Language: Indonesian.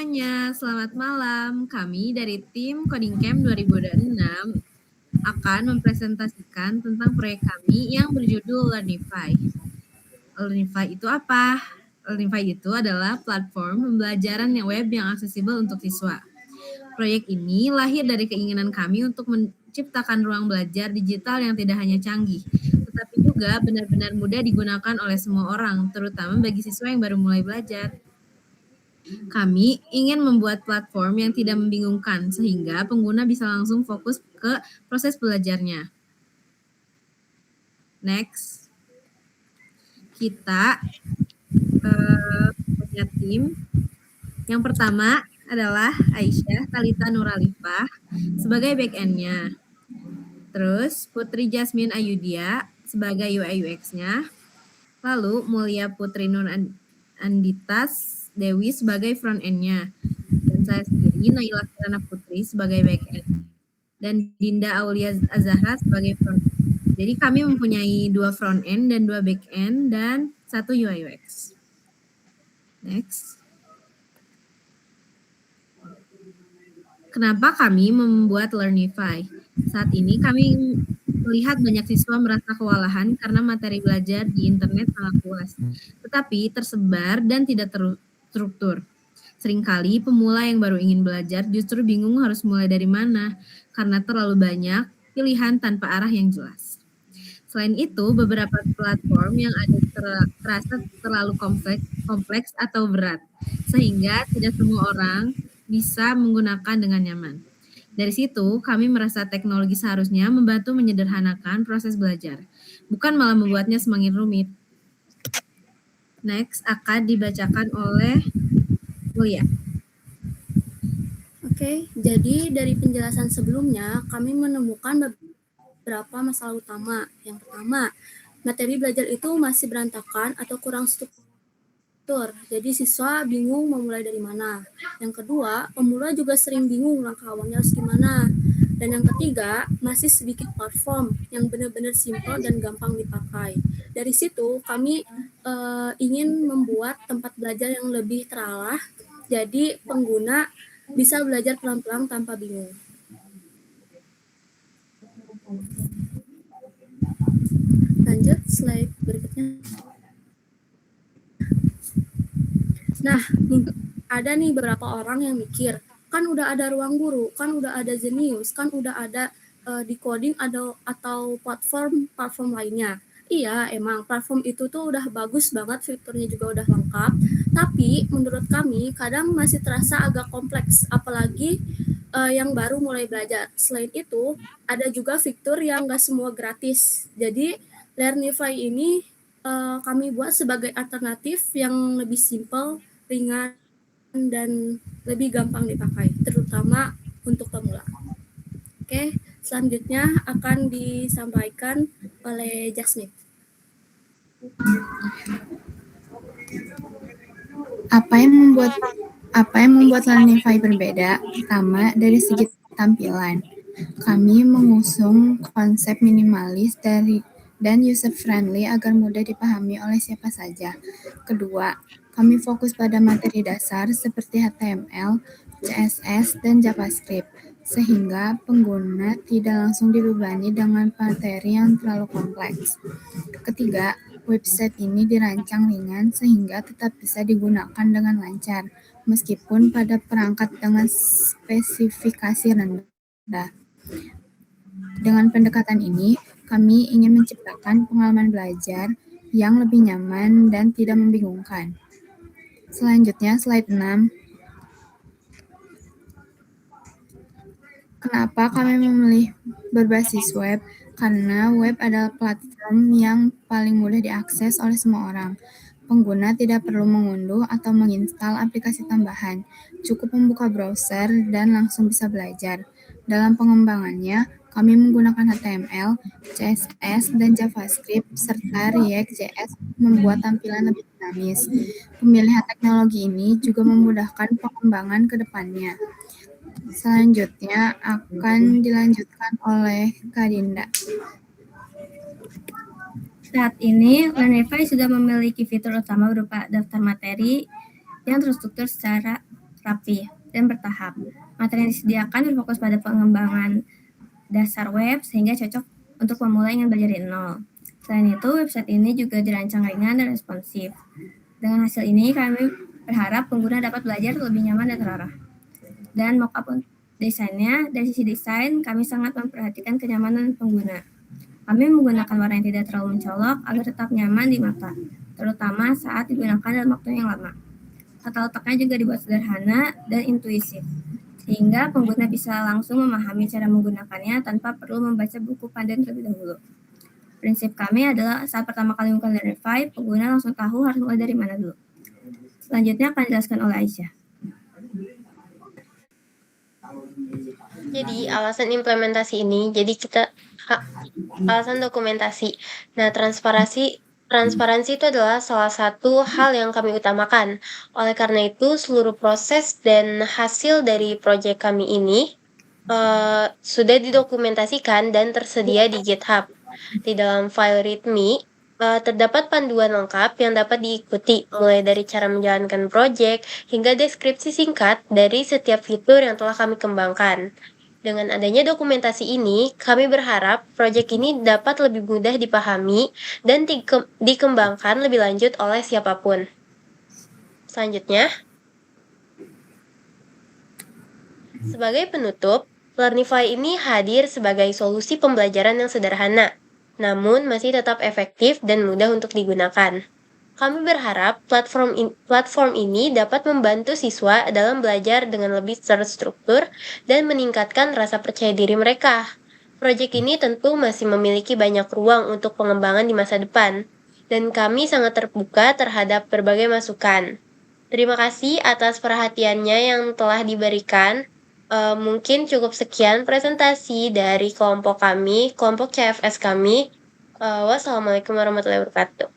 semuanya, selamat malam. Kami dari tim Coding Camp 2006 akan mempresentasikan tentang proyek kami yang berjudul Learnify. Learnify itu apa? Learnify itu adalah platform pembelajaran yang web yang aksesibel untuk siswa. Proyek ini lahir dari keinginan kami untuk menciptakan ruang belajar digital yang tidak hanya canggih, tetapi juga benar-benar mudah digunakan oleh semua orang, terutama bagi siswa yang baru mulai belajar. Kami ingin membuat platform yang tidak membingungkan, sehingga pengguna bisa langsung fokus ke proses belajarnya. Next, kita punya tim. Yang pertama adalah Aisyah Talita Nuralifah sebagai back-end-nya. Terus Putri Jasmine Ayudia sebagai UI UX-nya. Lalu Mulia Putri Nur Anditas Dewi sebagai front-end-nya. Dan saya sendiri Naila Kirana Putri sebagai back-end. Dan Dinda Aulia Azahra sebagai front-end. Jadi kami mempunyai 2 front-end dan 2 back-end dan 1 UI UX. Next. Kenapa kami membuat Learnify? Saat ini kami melihat banyak siswa merasa kewalahan karena materi belajar di internet sangat luas, tetapi tersebar dan tidak terstruktur. Seringkali pemula yang baru ingin belajar justru bingung harus mulai dari mana, karena terlalu banyak pilihan tanpa arah yang jelas. Selain itu, beberapa platform yang ada terasa terlalu kompleks atau berat, sehingga tidak semua orang bisa menggunakan dengan nyaman. Dari situ, kami merasa teknologi seharusnya membantu menyederhanakan proses belajar, bukan malah membuatnya semakin rumit. Next, akan dibacakan oleh Mulia. Oke, jadi dari penjelasan sebelumnya, kami menemukan beberapa masalah utama. Yang pertama, materi belajar itu masih berantakan atau kurang struktur. Jadi siswa bingung memulai dari mana. Yang kedua, pemula juga sering bingung langkah awalnya harus gimana. Dan yang ketiga, masih sedikit platform yang benar-benar simpel dan gampang dipakai. Dari situ, kami ingin membuat tempat belajar yang lebih terarah, jadi pengguna bisa belajar pelan-pelan tanpa bingung. Lanjut, slide berikutnya. Nah, ada nih beberapa orang yang mikir, kan udah ada Ruang Guru, kan udah ada Zenius, kan udah ada Decoding atau platform lainnya. Iya, emang platform itu tuh udah bagus banget, fiturnya juga udah lengkap. Tapi menurut kami kadang masih terasa agak kompleks, apalagi yang baru mulai belajar. Selain itu, ada juga fitur yang nggak semua gratis. Jadi Learnify ini kami buat sebagai alternatif yang lebih simpel, ringan, dan lebih gampang dipakai, terutama untuk pemula. Oke, selanjutnya akan disampaikan oleh Jasmine. Apa yang membuat Learnify berbeda? Pertama, dari segi tampilan. Kami mengusung konsep minimalis dan user-friendly agar mudah dipahami oleh siapa saja. Kedua, kami fokus pada materi dasar seperti HTML, CSS, dan JavaScript, sehingga pengguna tidak langsung dibebani dengan materi yang terlalu kompleks. Ketiga, website ini dirancang ringan sehingga tetap bisa digunakan dengan lancar, meskipun pada perangkat dengan spesifikasi rendah. Dengan pendekatan ini, kami ingin menciptakan pengalaman belajar yang lebih nyaman dan tidak membingungkan. Selanjutnya, slide 6. Kenapa kami memilih berbasis web? Karena web adalah platform yang paling mudah diakses oleh semua orang. Pengguna tidak perlu mengunduh atau menginstal aplikasi tambahan, cukup membuka browser dan langsung bisa belajar. Dalam pengembangannya, kami menggunakan HTML, CSS, dan JavaScript, serta React.js membuat tampilan lebih dinamis. Pemilihan teknologi ini juga memudahkan pengembangan ke depannya. Selanjutnya akan dilanjutkan oleh Kak Dinda. Saat ini, Learnify sudah memiliki fitur utama berupa daftar materi yang terstruktur secara rapi, dan bertahap. Materi yang disediakan berfokus pada pengembangan dasar web sehingga cocok untuk pemula yang belajar dari nol. Selain itu, website ini juga dirancang ringan dan responsif. Dengan hasil ini, kami berharap pengguna dapat belajar lebih nyaman dan terarah. Dan mockup desainnya, dari sisi desain, kami sangat memperhatikan kenyamanan pengguna. Kami menggunakan warna yang tidak terlalu mencolok agar tetap nyaman di mata, terutama saat digunakan dalam waktu yang lama. Tata letaknya juga dibuat sederhana dan intuisif, sehingga pengguna bisa langsung memahami cara menggunakannya tanpa perlu membaca buku panduan terlebih dahulu. Prinsip kami adalah saat pertama kali menggunakan Learnify, pengguna langsung tahu harus mulai dari mana dulu. Selanjutnya akan dijelaskan oleh Aisyah. Jadi alasan implementasi ini, alasan dokumentasi. Nah, transparansi itu adalah salah satu hal yang kami utamakan. Oleh karena itu, seluruh proses dan hasil dari proyek kami ini sudah didokumentasikan dan tersedia di GitHub. Di dalam file README, terdapat panduan lengkap yang dapat diikuti, mulai dari cara menjalankan proyek hingga deskripsi singkat dari setiap fitur yang telah kami kembangkan. Dengan adanya dokumentasi ini, kami berharap proyek ini dapat lebih mudah dipahami dan dikembangkan lebih lanjut oleh siapapun. Selanjutnya, sebagai penutup, Learnify ini hadir sebagai solusi pembelajaran yang sederhana, namun masih tetap efektif dan mudah untuk digunakan. Kami berharap platform ini dapat membantu siswa dalam belajar dengan lebih terstruktur dan meningkatkan rasa percaya diri mereka. Proyek ini tentu masih memiliki banyak ruang untuk pengembangan di masa depan, dan kami sangat terbuka terhadap berbagai masukan. Terima kasih atas perhatiannya yang telah diberikan. Mungkin cukup sekian presentasi dari kelompok CFS kami. Wassalamualaikum warahmatullahi wabarakatuh.